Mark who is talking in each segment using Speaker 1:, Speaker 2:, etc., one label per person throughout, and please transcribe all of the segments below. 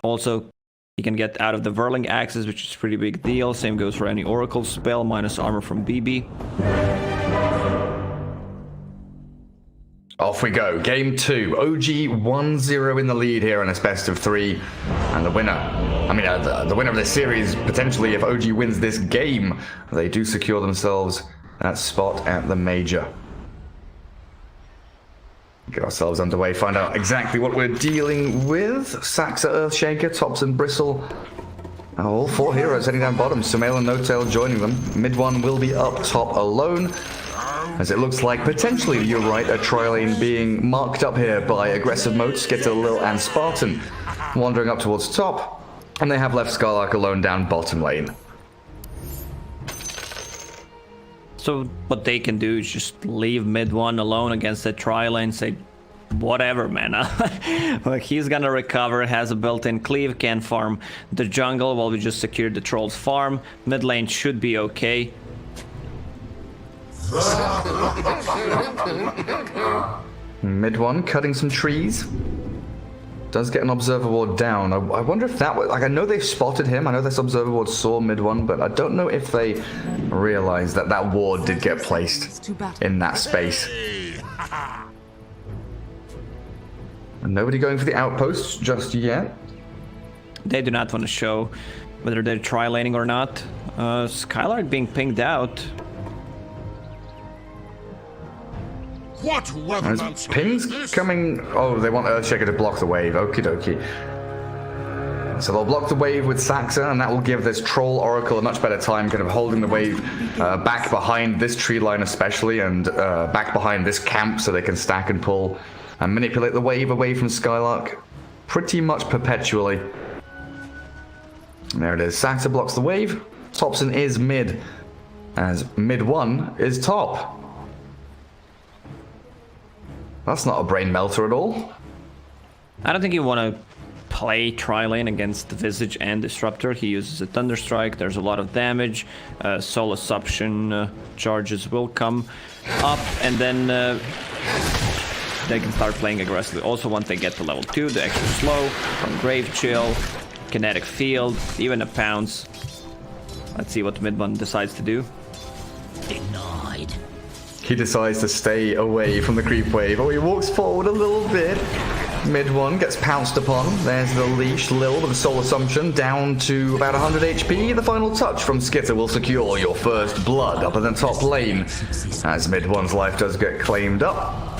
Speaker 1: Also, he can get out of the whirling axis, which is a pretty big deal. Same goes for any Oracle spell, minus armor from BB.
Speaker 2: Off we go. Game 2. OG 1-0 in the lead here in this best of 3. And the winner, the winner of this series, potentially, if OG wins this game, they do secure themselves that spot at the major. Get ourselves underway, find out exactly what we're dealing with. Saksa, EARTHSHAKER, Topson, Bristle. All 4 heroes heading down bottom. SumaiL and NOtail joining them. MidOne will be up top alone, as it looks like potentially, you're right, a tri-lane being marked up here by aggressive mode. Skiter, Lil and Spartan wandering up towards top, and they have left SkyLark alone down bottom lane.
Speaker 1: So what they can do is just leave MidOne alone against the tri-lane, say, whatever, man. Like, he's gonna recover, has a built-in cleave, can farm the jungle while we just secured the troll's farm. Mid lane should be okay.
Speaker 2: MidOne cutting some trees. Does get an observer ward down. I wonder if that was, like, I know they've spotted him. I know this observer ward saw MidOne, but I don't know if they realized that that ward did get placed in that space. And nobody going for the outposts just yet.
Speaker 1: They do not want to show whether they're tri-laning or not. SkyLark being pinged out.
Speaker 3: What weather
Speaker 2: There's pings coming. Oh, they want EARTHSHAKER to block the wave. Okie dokie. So they'll block the wave with Saksa, and that will give this troll oracle a much better time kind of holding the wave back behind this tree line especially, and back behind this camp, so they can stack and pull and manipulate the wave away from SkyLark pretty much perpetually. And there it is. Saksa blocks the wave. Topson is mid, as MidOne is top. That's not a brain melter at all.
Speaker 1: I don't think you want to play tri-lane against VISAGE and Disruptor. He uses a Thunderstrike, there's a lot of damage, Soul Assumption charges will come up, and then they can start playing aggressively. Also, once they get to level 2, the extra slow from Grave Chill, Kinetic Field, even a Pounce. Let's see what MidOne decides to do.
Speaker 3: denied?
Speaker 2: He decides to stay away from the creep wave. Oh, he walks forward a little bit. MidOne gets pounced upon. There's the leash. Lil with a Soul Assumption down to about 100 HP. The final touch from Skiter will secure your first blood up in the top lane, as MidOne's life does get claimed up.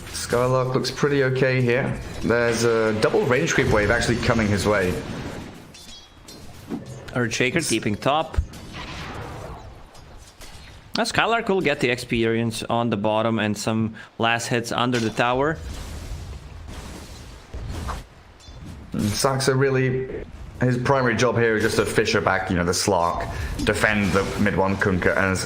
Speaker 2: SkyLark looks pretty okay here. There's a double range creep wave actually coming his way.
Speaker 1: EARTHSHAKER keeping top. SkyLark will get the experience on the bottom and some last hits under the tower.
Speaker 2: Saksa really, his primary job here is just to fisher back, the SLARK, defend the MidOne KUNKKA as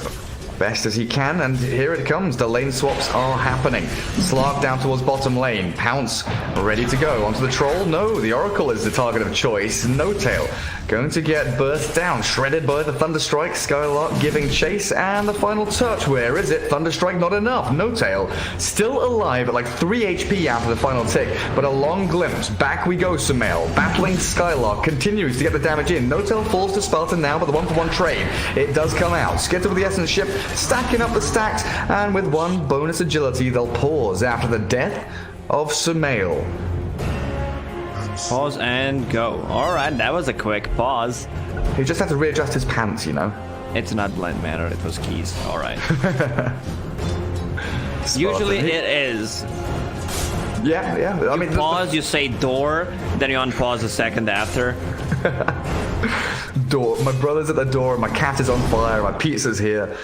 Speaker 2: best as he can, and here it comes. The lane swaps are happening. SLARK down towards bottom lane. Pounce ready to go. Onto the troll. No, the Oracle is the target of choice. NOtail going to get burst down. Shredded by the Thunderstrike. SkyLark giving chase, and the final touch. Where is it? Thunderstrike not enough. NOtail still alive at like 3 HP after the final tick, but a long glimpse. Back we go, SumaiL. Battling SkyLark continues to get the damage in. NOtail falls to Spartan now, but the 1-for-1 trade, it does come out. Skiter with the Essence Ship, stacking up the stacks, and with one bonus agility, they'll pause after the death of SumaiL.
Speaker 1: Pause and go. Alright, that was a quick pause.
Speaker 2: He just had to readjust his pants,
Speaker 1: It's not blend manner, it was keys. Alright. Usually it is.
Speaker 2: Yeah. I mean,
Speaker 1: pause, you say door, then you unpause a second after.
Speaker 2: Door. My brother's at the door, my cat is on fire, my pizza's here.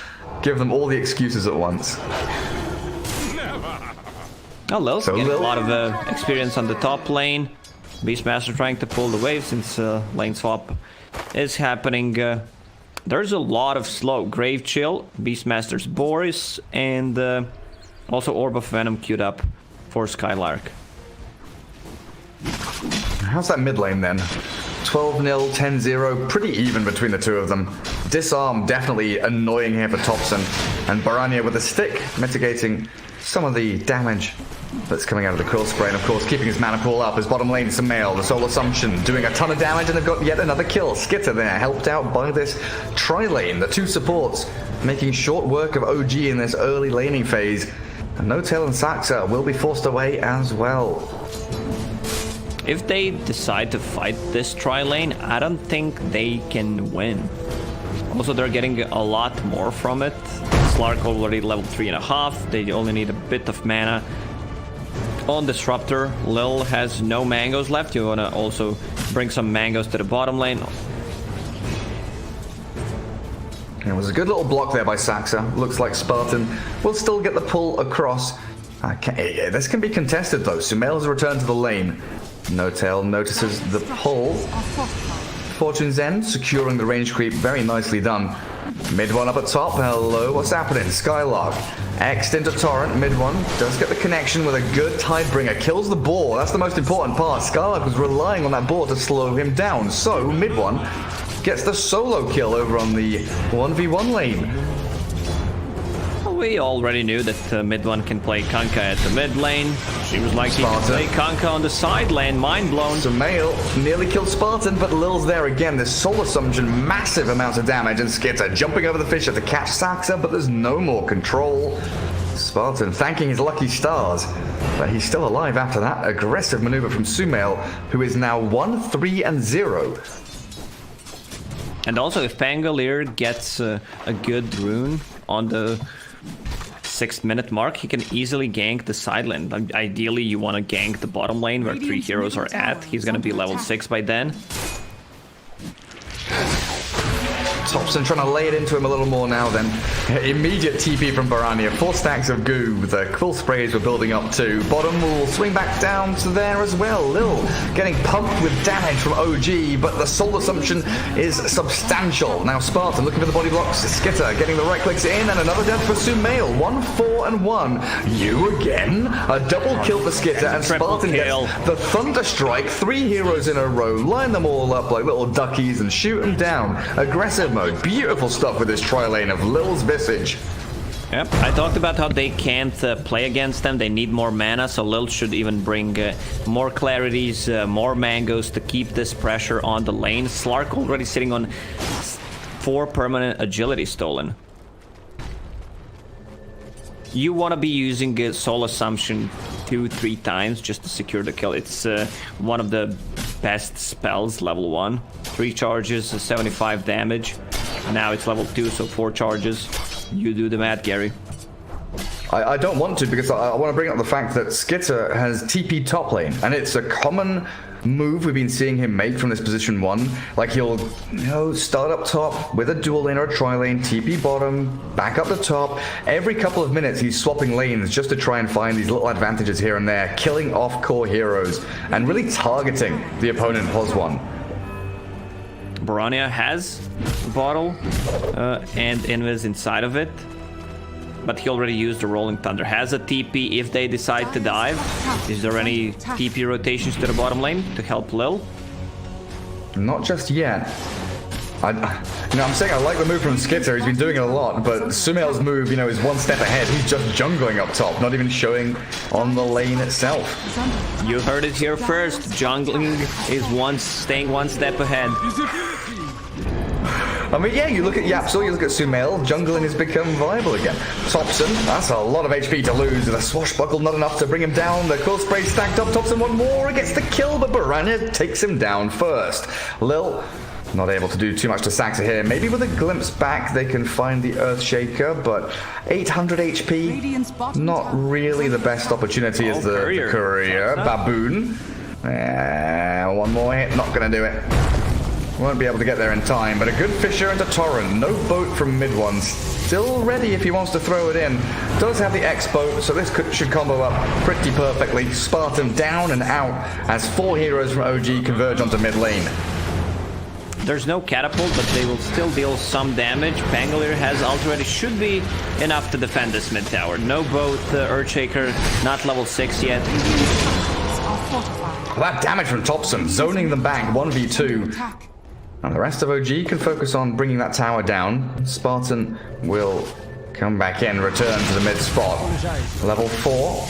Speaker 2: Give them all the excuses at once.
Speaker 1: Oh, Lil's
Speaker 2: So
Speaker 1: getting a
Speaker 2: Lil-
Speaker 1: lot of experience on the top lane. Beastmaster trying to pull the wave since lane swap is happening. There's a lot of slow. Grave Chill, Beastmaster's Boris, and also Orb of Venom queued up for SkyLark.
Speaker 2: How's that mid lane then? 12-0, 10-0, pretty even between the two of them. Disarm definitely annoying here for Topson, and BoraNija with a stick mitigating some of the damage that's coming out of the Quill Spray, and of course keeping his mana pool up. His bottom lane, SumaiL, the Soul Assumption, doing a ton of damage, and they've got yet another kill. Skiter there, helped out by this tri-lane. The two supports making short work of OG in this early laning phase. And NOtail and Saksa will be forced away as well.
Speaker 1: If they decide to fight this tri-lane, I don't think they can win. Also, they're getting a lot more from it. SLARK already level 3.5. They only need a bit of mana. On Disruptor, Lil has no mangoes left. You want to also bring some mangoes to the bottom lane.
Speaker 2: It was a good little block there by Saksa. Looks like Spartan will still get the pull across. This can be contested though. SumaiL has returned to the lane. NOtail notices the pull. Fortune's End securing the range creep. Very nicely done. MidOne up at top. Hello, what's happening? SkyLark X'd into Torrent. MidOne does get the connection with a good Tidebringer. Kills the boar. That's the most important part. SkyLark was relying on that boar to slow him down. So MidOne gets the solo kill over on the 1v1 lane.
Speaker 1: We already knew that MidOne can play KUNKKA at the mid lane. Seems like he can play KUNKKA on the side lane. Mind blown.
Speaker 2: SumaiL nearly killed Spartan, but Lil's there again. This Soul Assumption, massive amounts of damage, and Skiter jumping over the fissure to catch Saksa, but there's no more control. Spartan thanking his lucky stars, but he's still alive after that aggressive maneuver from SumaiL, who is now 1-3-0.
Speaker 1: And also, if PANGOLIER gets a good rune on the 6-minute mark, he can easily gank the side lane. Ideally, you want to gank the bottom lane where 3 heroes are at. He's going to be level 6 by then.
Speaker 2: Topson trying to lay it into him a little more now then. Immediate TP from BoraNija. 4 stacks of goo. The Quill Sprays were building up too. Bottom will swing back down to there as well. Lil getting pumped with damage from OG, but the Soul Assumption is substantial. Now Spartan looking for the body blocks. Skiter getting the right clicks in, and another death for SumaiL. 1-4-1. You again. A double kill for Skiter, and Spartan gets the Thunder Strike. 3 heroes in a row. Line them all up like little duckies and shoot them down. Aggressive mode. Beautiful stuff with this tri-lane of Lil's Visage.
Speaker 1: Yep, I talked about how they can't play against them. They need more mana, so Lil should even bring more clarities, more mangoes to keep this pressure on the lane. SLARK already sitting on 4 permanent agility stolen. You want to be using Soul Assumption 2-3 times just to secure the kill. It's one of the best spells, level 1. 3 charges, 75 damage. Now it's level 2, so 4 charges. You do the math, Gary.
Speaker 2: I don't want to, because I want to bring up the fact that Skiter has TP top lane, and it's a common move we've been seeing him make from this position 1. Like he'll, start up top with a dual lane or a tri-lane, TP bottom, back up the top. Every couple of minutes he's swapping lanes just to try and find these little advantages here and there, killing off core heroes and really targeting the opponent +1.
Speaker 1: BoraNija has a bottle and Invis inside of it, but he already used the Rolling Thunder. Has a TP if they decide to dive. Is there any TP rotations to the bottom lane to help Lil?
Speaker 2: Not just yet. I'm saying I like the move from Skiter. He's been doing it a lot, but SumaiL's move, is 1 step ahead. He's just jungling up top, not even showing on the lane itself.
Speaker 1: You heard it here first. Jungling is staying 1 step ahead.
Speaker 2: I mean, yeah, you look at Yapsel, you look at SumaiL, jungling has become viable again. Topson, that's a lot of HP to lose, and a swashbuckle not enough to bring him down. The Quill Spray stacked up, Topson 1 more, gets the kill, but BoraNija takes him down first. Lil, not able to do too much to Saksa here. Maybe with a glimpse back they can find the EARTHSHAKER, but 800 HP, not really the best opportunity as the courier. Baboon. 1 more hit, not going to do it. Won't be able to get there in time, but a good fissure into Torrent. No boat from MidOne. Still ready if he wants to throw it in. Does have the X boat, so this should combo up pretty perfectly. Spartan down and out as 4 heroes from OG converge onto mid lane.
Speaker 1: There's no catapult, but they will still deal some damage. PANGOLIER has ult ready. Should be enough to defend this mid tower. No boat, EARTHSHAKER, not level 6 yet.
Speaker 2: That damage from Topson, zoning them back 1v2. And the rest of OG can focus on bringing that tower down. Spartan will come back in, return to the mid spot. Level 4.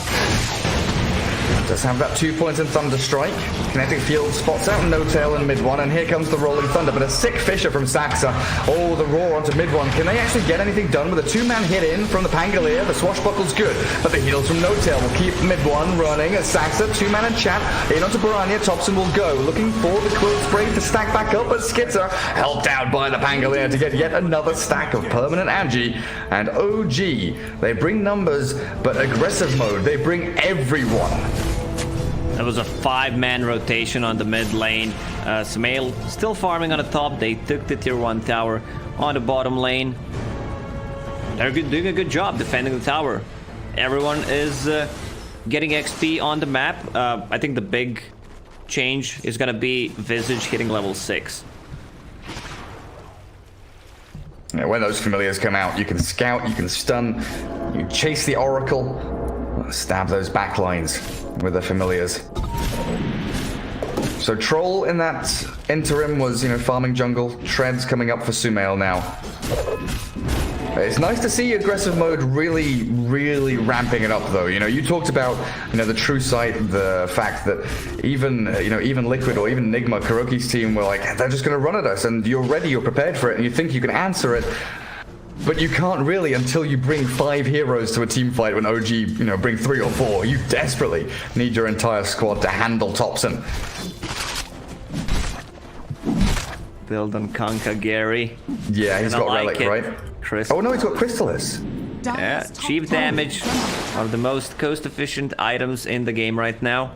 Speaker 2: Does have that 2 points in Thunderstrike. Kinetic Field spots out NOtail and MidOne, and here comes the Rolling Thunder, but a sick Fisher from Saksa. Oh, the roar onto MidOne. Can they actually get anything done with a two-man hit in from the PANGOLIER? The swashbuckle's good, but the heals from NOtail will keep MidOne running. As Saksa, two-man and chat, in onto BoraNija. Topson will go, looking for the Quill Spray to stack back up, but Skiter helped out by the PANGOLIER to get yet another stack of permanent Agi. And OG, they bring numbers, but aggressive mode, they bring everyone.
Speaker 1: That was a 5-man rotation on the mid lane. SumaiL still farming on the top. They took the tier 1 tower on the bottom lane. They're doing a good job defending the tower. Everyone is getting XP on the map. I think the big change is going to be VISAGE hitting level 6.
Speaker 2: Yeah, when those familiars come out, you can scout, you can stun, you chase the Oracle, stab those backlines with the familiars. So Troll in that interim was, farming jungle. Treads coming up for SumaiL now. It's nice to see aggressive mode really, really ramping it up, though. You talked about, the true sight, the fact that even Liquid or even Nigma, Kuroki's team were like, they're just going to run at us, and you're ready, you're prepared for it, and you think you can answer it. But you can't really until you bring 5 heroes to a team fight when OG, bring 3 or 4. You desperately need your entire squad to handle Topson.
Speaker 1: Build on KUNKKA, Gary.
Speaker 2: Yeah, he's got Relic, right? Oh no, he's got Chrysalis.
Speaker 1: Yeah, cheap damage. One of the most cost-efficient items in the game right now.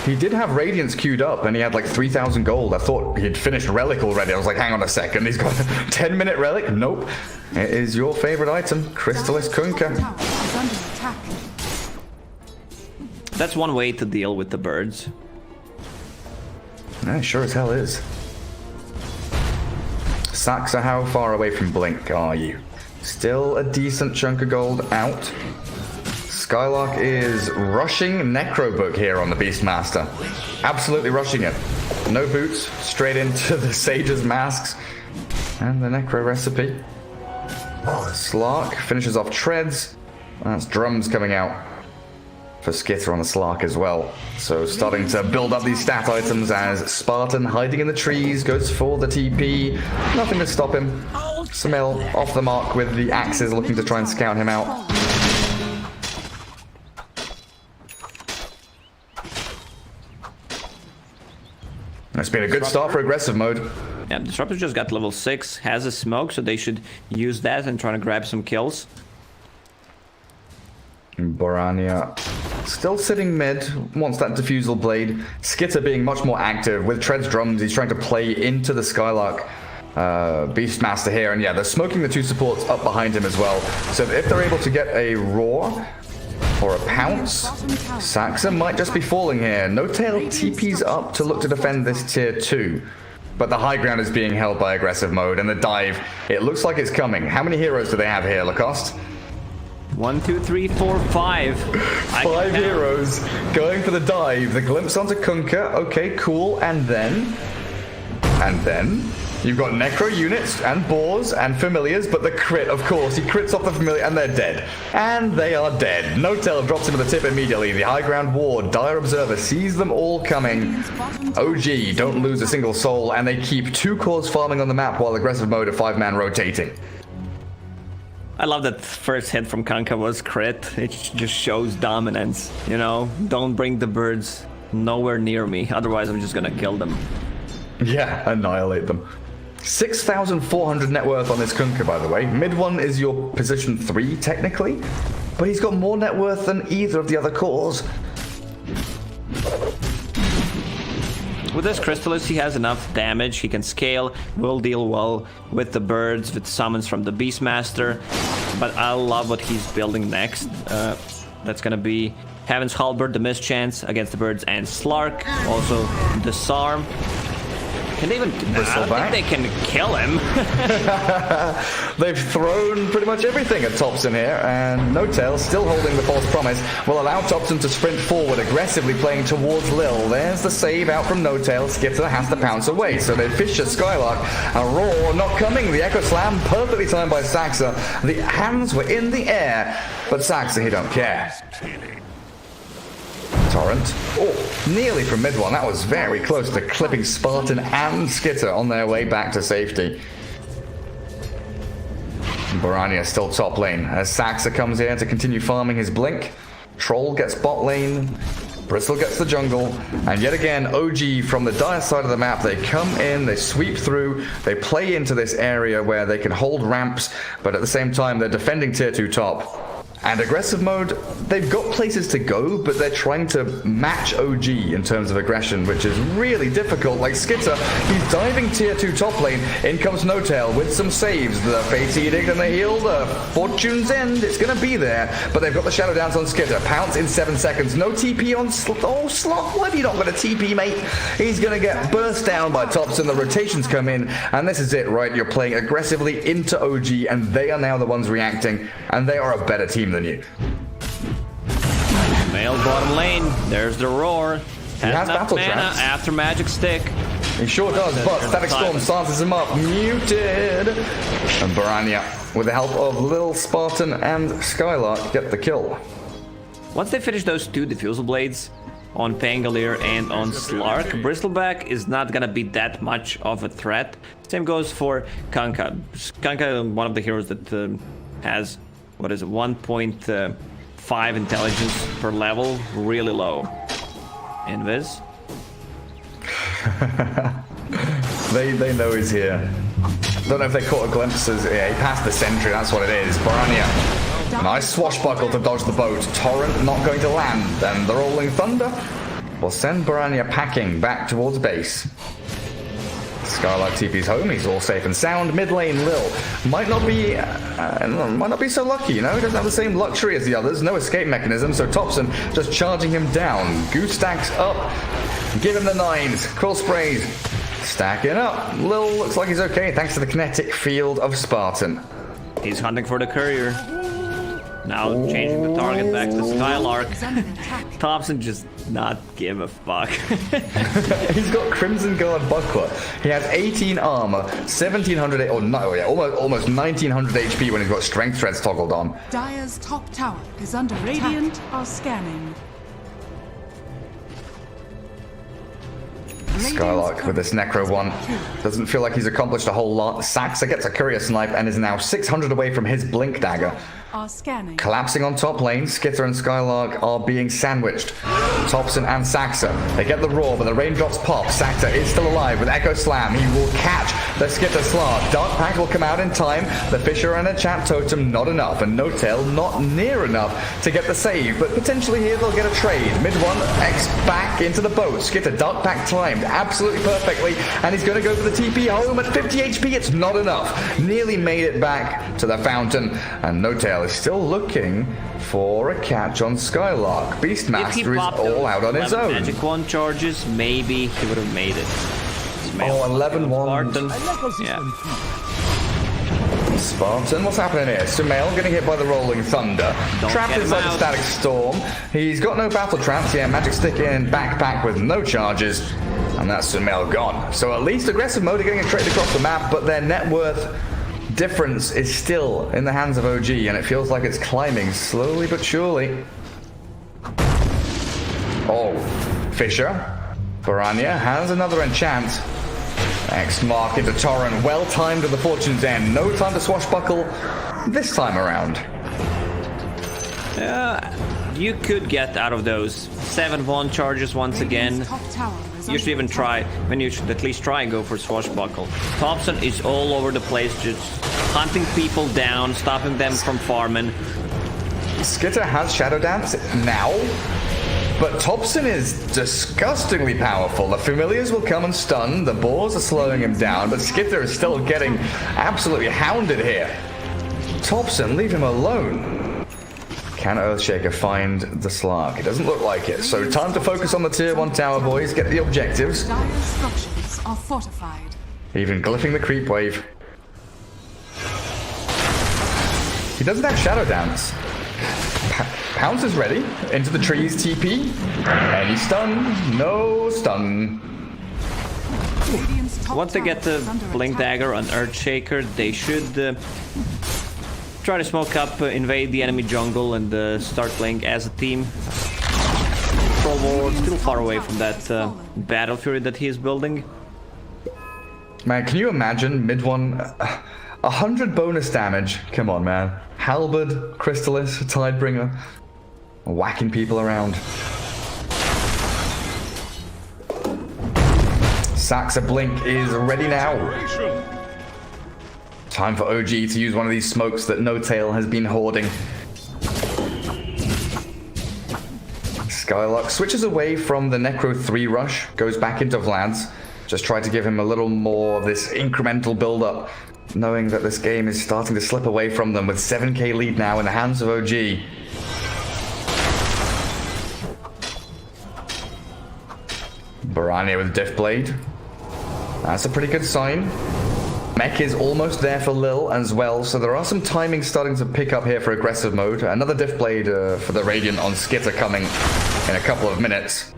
Speaker 2: He did have Radiance queued up, and he had like 3,000 gold. I thought he'd finished Relic already. I was like, hang on a second, he's got a 10-minute Relic? Nope. It is your favorite item, Chrysalis KUNKKA.
Speaker 1: That's one way to deal with the birds.
Speaker 2: Yeah, sure as hell is. Saksa, how far away from Blink are you? Still a decent chunk of gold out. SkyLark is rushing Necrobook here on the Beastmaster. Absolutely rushing it. No boots, straight into the Sage's masks. And the Necro recipe. SLARK finishes off Treads. That's drums coming out for Skiter on the SLARK as well. So starting to build up these stat items as SsaSpartan hiding in the trees, goes for the TP. Nothing to stop him. SumaiL off the mark with the axes, looking to try and scout him out. It's been a good start for aggressive mode.
Speaker 1: Yeah, Disruptor just got level 6, has a smoke, so they should use that and try to grab some kills.
Speaker 2: BoraNija still sitting mid, wants that Diffusal Blade. Skiter being much more active with Tread's drums. He's trying to play into the SkyLark Beastmaster here. And yeah, they're smoking the 2 supports up behind him as well. So if they're able to get a Roar or a Pounce, Saksa might just be falling here. NOtail TP's up to look to defend this tier 2. But the high ground is being held by aggressive mode, and the dive, it looks like it's coming. How many heroes do they have here, Lacoste?
Speaker 1: 1, 2, 3, 4, 5.
Speaker 2: 5 heroes going for the dive. The glimpse onto KUNKKA. Okay, cool. And then you've got Necro units and Boars and Familiars, but the crit, of course, he crits off the Familiar and they're dead. And they are dead. NOtail drops him at the tip immediately. The high ground ward, Dire Observer sees them all coming. OG don't lose a single soul, and they keep 2 cores farming on the map while aggressive mode of 5-man rotating.
Speaker 1: I love that first hit from KUNKKA was crit. It just shows dominance, Don't bring the birds nowhere near me, otherwise I'm just gonna kill them.
Speaker 2: Yeah, annihilate them. 6,400 net worth on this KUNKKA, by the way. MidOne is your position 3, technically, but he's got more net worth than either of the other cores.
Speaker 1: With this Chrysalis, he has enough damage. He can scale, will deal well with the birds, with summons from the Beastmaster. But I love what he's building next. That's gonna be Heaven's Halberd, the mischance against the birds, and SLARK. Also, Disarm. Can they even... I don't think they can kill him.
Speaker 2: They've thrown pretty much everything at Topson here, and NOtail, still holding the false promise, will allow Topson to sprint forward, aggressively playing towards Lil. There's the save out from NOtail. Skiter has to pounce away, so they Fisher SkyLark. A Roar not coming. The Echo Slam perfectly timed by Saksa. The hands were in the air, but Saksa, he don't care. Torrent. Oh, nearly from mid one. That was very close to clipping Spartan and Skiter on their way back to safety. BoraNija still top lane as Saksa comes here to continue farming his blink. Troll gets bot lane. Bristle gets the jungle, and yet again, OG from the dire side of the map, they come in, they sweep through, they play into this area where they can hold ramps, but at the same time, they're defending tier 2 top. And aggressive mode, they've got places to go, but they're trying to match OG in terms of aggression, which is really difficult. Like Skiter, he's diving tier 2 top lane. In comes NOtail with some saves. The Fate's Edict and the heal, the Fortune's End, it's going to be there. But they've got the Shadow Dance on Skiter. Pounce in 7 seconds. No TP on SLARK. Why have you not got a TP, mate? He's going to get burst down by Topson. The rotations come in, and this is it, right? You're playing aggressively into OG, and they are now the ones reacting, and they are a better team than you.
Speaker 1: Male bottom lane. There's the roar.
Speaker 2: Has battle
Speaker 1: mana
Speaker 2: traps
Speaker 1: after magic stick.
Speaker 2: He sure does, but Static Storm silences him up. Muted. And BoraNija, with the help of Lil Spartan and SkyLark, get the kill.
Speaker 1: Once they finish those 2 diffusal blades on PANGOLIER and on SLARK, BRISTLEBACK is not gonna be that much of a threat. Same goes for KUNKKA. KUNKKA, one of the heroes that has, what is it, 1.5 intelligence per level, really low. Invis.
Speaker 2: They know he's here. Don't know if they caught a glimpse as yeah, he passed the sentry, that's what it is. BoraNija. Nice swashbuckle to dodge the boat. Torrent not going to land, and the rolling thunder will send BoraNija packing back towards base. SkyLark TP's home, he's all safe and sound. Mid lane Lil might not be so lucky, you know, he doesn't have the same luxury as the others, no escape mechanism, so Topson just charging him down. Goose stacks up, give him the 9s, quill sprays, stacking up. Lil looks like he's okay thanks to the kinetic field of Spartan.
Speaker 1: He's hunting for the courier. Now changing the target back to SkyLark. Topson just not give a fuck.
Speaker 2: He's got Crimson Guard Buckler. He has 18 armor, 1700, or no, yeah, almost 1900 HP when he's got Strength Threads toggled on.
Speaker 4: Dire's top tower is under attack. Radiant are scanning.
Speaker 2: SkyLark with this Necro one. Doesn't feel like he's accomplished a whole lot. Saksa gets a courier snipe and is now 600 away from his Blink Dagger. Collapsing on top lane, Skiter and SkyLark are being sandwiched. Topson and Saksa, they get the roar, but the raindrops pop. Saksa is still alive with Echo Slam. He will catch the Skiter SLARK. Dark Pact will come out in time. The Fisher and a Chat Totem, not enough. And NOtail, not near enough to get the save. But potentially here they'll get a trade. MidOne X back into the boat. Skiter, Dark Pact timed absolutely perfectly. And he's going to go for the TP home at 50 HP. It's not enough. Nearly made it back to the fountain. And NOtail is still looking for a catch on SkyLark. BEASTMASTER is all out on his own.
Speaker 1: Magic wand charges, maybe he would have made it.
Speaker 2: Oh, 11 wand.
Speaker 1: Yeah.
Speaker 2: Spartan, what's happening here? SumaiL getting hit by the rolling thunder. Trapped inside the Static Storm. He's got no battle traps. Yeah, magic stick in, backpack with no charges. And that's SumaiL gone. So at least aggressive mode are getting a trade across the map, but their net worth difference is still in the hands of OG, and it feels like it's climbing slowly but surely. Oh, Fisher. BoraNija has another enchant. X mark into Torrent, well timed to the Fortune's End. No time to swashbuckle this time around.
Speaker 1: You could get out of those 7 wand charges once again. You should even try, when you should at least try and go for swashbuckle. Topson is all over the place, just hunting people down, stopping them from farming.
Speaker 2: Skiter has Shadow Dance now, but Topson is disgustingly powerful. The familiars will come and stun, the boars are slowing him down, but Skiter is still getting absolutely hounded here. Topson, leave him alone. Can EARTHSHAKER find the SLARK? It doesn't look like it. So time to focus on the tier 1 tower, boys. Get the objectives.
Speaker 4: Dire structures are fortified.
Speaker 2: Even glyphing the creep wave. He doesn't have Shadow Dance. Pounce is ready. Into the trees, TP. Any stun? No stun.
Speaker 1: Once they get the Blink Dagger on EARTHSHAKER, they should try to smoke up, invade the enemy jungle, and start playing as a team. Troll Warlord still far away from that Battle Fury that he is building.
Speaker 2: Man, can you imagine MidOne? 100 bonus damage. Come on, man. Halberd, Crystalis, Tidebringer. Whacking people around. Saksa Blink is ready now. Time for OG to use one of these smokes that NOtail has been hoarding. SkyLark switches away from the Necro 3 rush, goes back into Vlad's. Just try to give him a little more of this incremental build-up, knowing that this game is starting to slip away from them with 7k lead now in the hands of OG. BoraNija with Diff Blade. That's a pretty good sign. Mech is almost there for Lil as well, so there are some timings starting to pick up here for aggressive mode. Another Diff Blade for the Radiant on Skiter coming in a couple of minutes.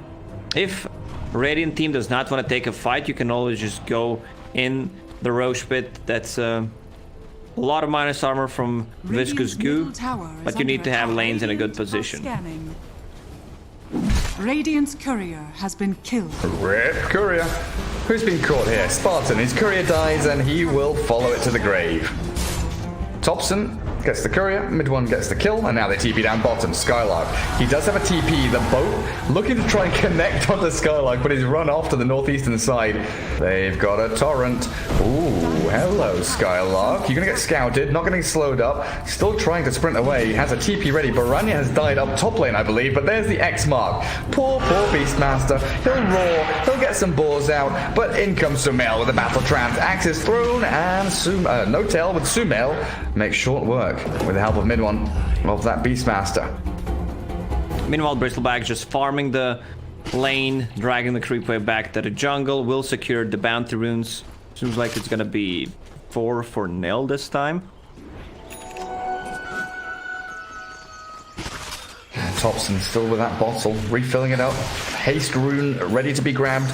Speaker 1: If Radiant team does not want to take a fight, you can always just go in the Roche pit. That's a lot of minus armor from Viscous Goo, but you need to have lanes in a good position.
Speaker 4: Radiant's courier has been killed.
Speaker 2: Rip courier. Who's been caught here? Spartan. His courier dies and he will follow it to the grave. Topson gets the courier, MidOne gets the kill, and now they TP down bottom. SkyLark. He does have a TP. The boat looking to try and connect onto SkyLark, but he's run off to the northeastern side. They've got a torrent. Ooh, hello, SkyLark. You're gonna get scouted, not getting slowed up. Still trying to sprint away. He has a TP ready. BoraNija has died up top lane, I believe, but there's the X mark. Poor Beastmaster. He'll roar, he'll get some boars out, but in comes SumaiL with the battle trance. Axe is thrown, and NOtail with SumaiL makes short work with the help of MidOne of that Beastmaster.
Speaker 1: Meanwhile, BRISTLEBACK just farming the lane, dragging the creep wave back to the jungle, will secure the bounty runes. Seems like it's gonna be 4 for nil this time.
Speaker 2: Topson still with that bottle, refilling it up. Haste rune ready to be grabbed.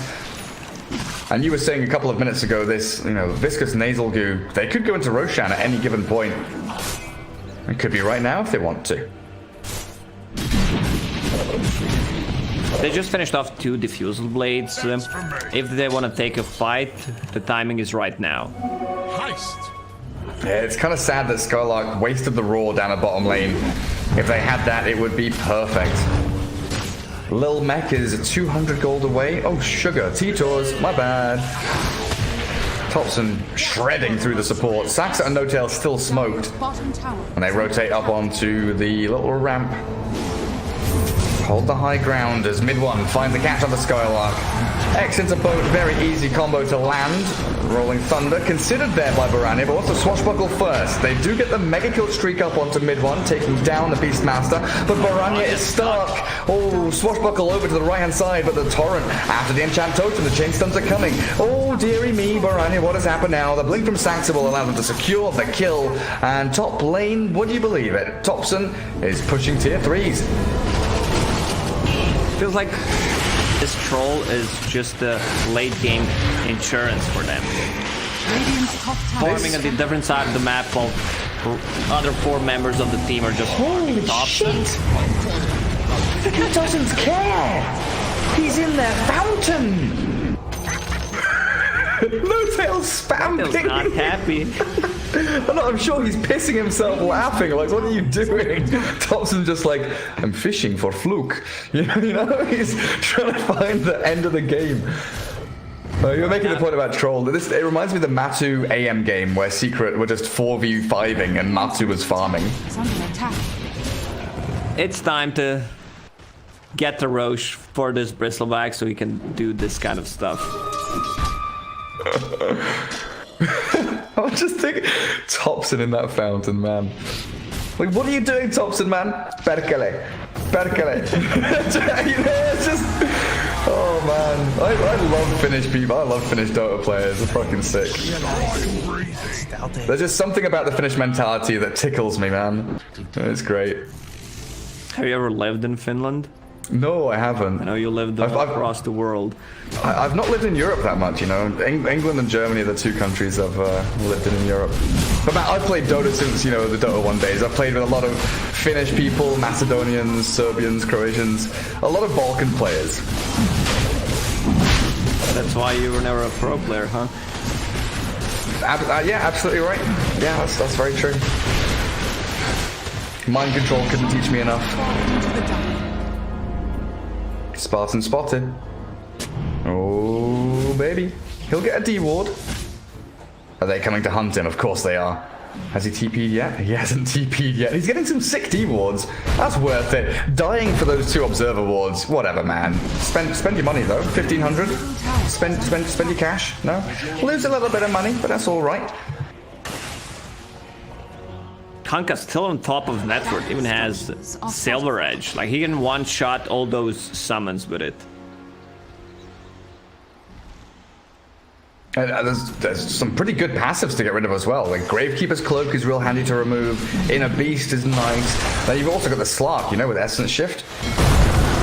Speaker 2: And you were saying a couple of minutes ago, this, viscous nasal goo, they could go into Roshan at any given point. It could be right now if they want to.
Speaker 1: They just finished off 2 diffusal blades. If they want to take a fight, the timing is right now.
Speaker 2: Yeah, it's kind of sad that SkyLark wasted the roar down a bottom lane. If they had that, it would be perfect. Lil Mech is 200 gold away. Oh, sugar. T-Tours. My bad. Topson shredding through the support. Saksa and NOtail still smoked. And they rotate up onto the little ramp. Hold the high ground as MidOne finds the catch on the SkyLark. X into boat, very easy combo to land. Rolling Thunder, considered there by BoraNija, but wants to swashbuckle first. They do get the mega kill streak up onto MidOne, taking down the Beastmaster, but BoraNija is stuck. Oh, swashbuckle over to the right-hand side, but the torrent, after the enchant totem, the chain stuns are coming. Oh, dearie me, BoraNija, what has happened now? The blink from Saksa will allow them to secure the kill, and top lane, would you believe it? Topson is pushing tier 3s.
Speaker 1: Feels like this troll is just a late game insurance for them. Farming at the different side of the map while other 4 members of the team are just
Speaker 2: holy
Speaker 1: Topson.
Speaker 2: Shit! Look at Topson's care! He's in their fountain! NOtail's spamming!
Speaker 1: He's not happy.
Speaker 2: I'm sure he's pissing himself laughing, like, what are you doing? Topson just like, I'm fishing for fluke. You know, he's trying to find the end of the game. You're making the point about troll. It reminds me of the Matu AM game where Secret were just 4v5ing and Matu was farming.
Speaker 1: It's time to get the Roche for this BRISTLEBACK so he can do this kind of stuff.
Speaker 2: I'm just thinking, Topson in that fountain, man. Like, what are you doing, Topson, man? Perkele. It's just, oh man, I love Finnish people. I love Finnish Dota players. They're fucking sick. There's just something about the Finnish mentality that tickles me, man. It's great.
Speaker 1: Have you ever lived in Finland?
Speaker 2: No, I haven't.
Speaker 1: I know you lived across the world.
Speaker 2: I've not lived in Europe that much, England and Germany are the 2 countries I've lived in Europe. But man, I've played Dota since, the Dota 1 days. I've played with a lot of Finnish people, Macedonians, Serbians, Croatians, a lot of Balkan players.
Speaker 1: That's why you were never a pro player, huh?
Speaker 2: Yeah, absolutely right. Yeah, that's very true. Mind control couldn't teach me enough. Spartan spotted. Oh, baby. He'll get a D ward. Are they coming to hunt him? Of course they are. Has he TP'd yet? He hasn't TP'd yet. He's getting some sick D wards. That's worth it. Dying for those 2 observer wards. Whatever, man. Spend your money though. 1,500. Spend your cash. No. Lose a little bit of money, but that's all right.
Speaker 1: KUNKKA still on top of network. Even has silver edge. Like he can one-shot all those summons with it. There's some pretty good passives to get rid of as well. Like Gravekeeper's Cloak is real handy to remove. Inner Beast is nice. Then you've also got the SLARK, you know, with Essence Shift.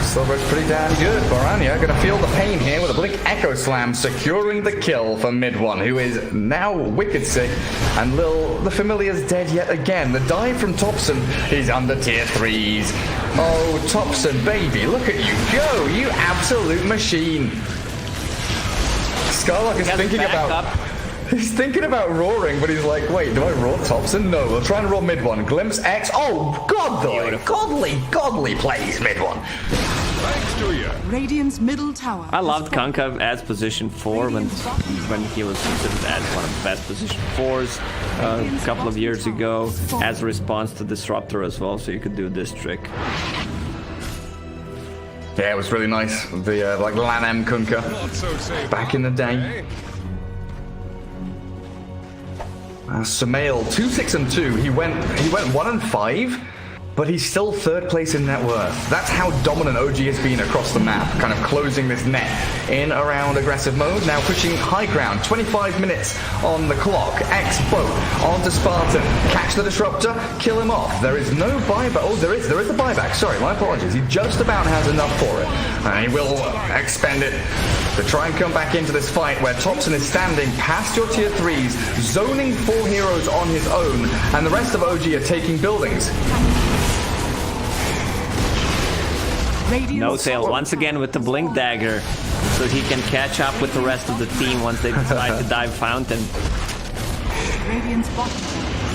Speaker 1: Silver's pretty damn good. BoraNija gonna feel the pain here with a Blink Echo Slam, securing the kill for MidOne, who is now wicked sick. And Lil, the Familiar's dead yet again. The dive from Topson, he's under tier 3s. Oh, Topson, baby, look at you go, you absolute machine. SkyLark is thinking about... He's thinking about roaring, but he's like, wait, do I roar Topson? No, we'll try and roar MidOne. Glimpse X. Oh, godly plays, MidOne.
Speaker 3: Thanks to you.
Speaker 4: Radiant's middle tower.
Speaker 1: I loved KUNKKA as position 4 when he was considered as one of the best position 4s a couple of years ago, as a response to Disruptor as well, so you could do this trick.
Speaker 2: Yeah, it was really nice. The like LAN KUNKKA back in the day. SumaiL 2-6-2. He went 1-5, but he's still 3rd place in net worth. That's how dominant OG has been across the map, kind of closing this net in around aggressive mode. Now pushing high ground, 25 minutes on the clock. X boat onto Spartan, catch the disruptor, kill him off. There is no buyback. Oh, there is a buyback. Sorry, my apologies. He just about has enough for it, and he will expend it to try and come back into this fight where Topson is standing past your tier 3s, zoning 4 heroes on his own, and the rest of OG are taking buildings.
Speaker 1: NOtail once again with the Blink Dagger, so he can catch up with the rest of the team once they decide to dive Fountain.
Speaker 4: Radiant's bottom.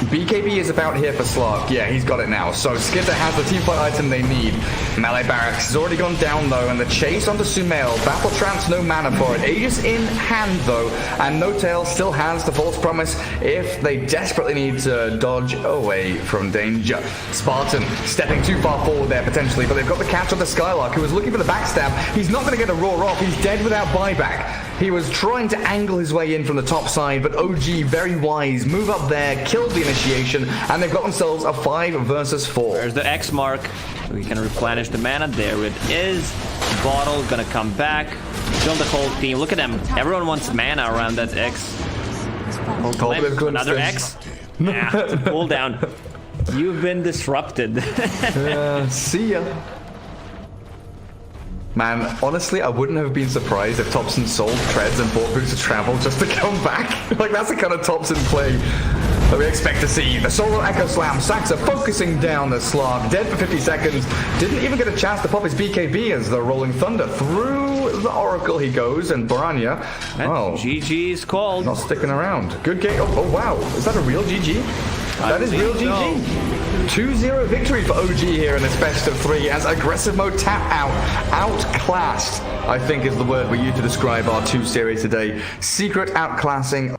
Speaker 2: BKB is about here for SLARK. Yeah, he's got it now. So Skiter has the teamfight item they need. Melee Barracks has already gone down though, and the chase onto SumaiL. Battle Trance, no mana for it. Aegis in hand though, and NOtail still has the False Promise if they desperately need to dodge away from danger. Spartan stepping too far forward there potentially, but they've got the catch on the SkyLark, who was looking for the backstab. He's not going to get a roar off. He's dead without buyback. He was trying to angle his way in from the top side, but OG, very wise, move up there, killed the initiation, and they've got themselves a 5 versus 4.
Speaker 1: There's the X mark. We can replenish the mana. There it is. Bottle gonna come back. Kill the whole team. Look at them. Everyone wants mana around that X. Another X. Yeah, pull down. You've been disrupted.
Speaker 2: See ya. Man, honestly, I wouldn't have been surprised if Topson sold treads and bought boots of travel just to come back. Like, that's the kind of Topson play that we expect to see. The solo Echo Slam, Saksa focusing down the SLARK, dead for 50 seconds. Didn't even get a chance to pop his BKB as the Rolling Thunder. Through the Oracle he goes, and BoraNija, oh,
Speaker 1: GG's called.
Speaker 2: Not sticking around. Good game. Oh, wow. Is that a real GG? That is real GG. 2-0 victory for OG here in this best of 3 as aggressive mode tap out. Outclassed, I think is the word we use to describe our 2 series today. Secret outclassing.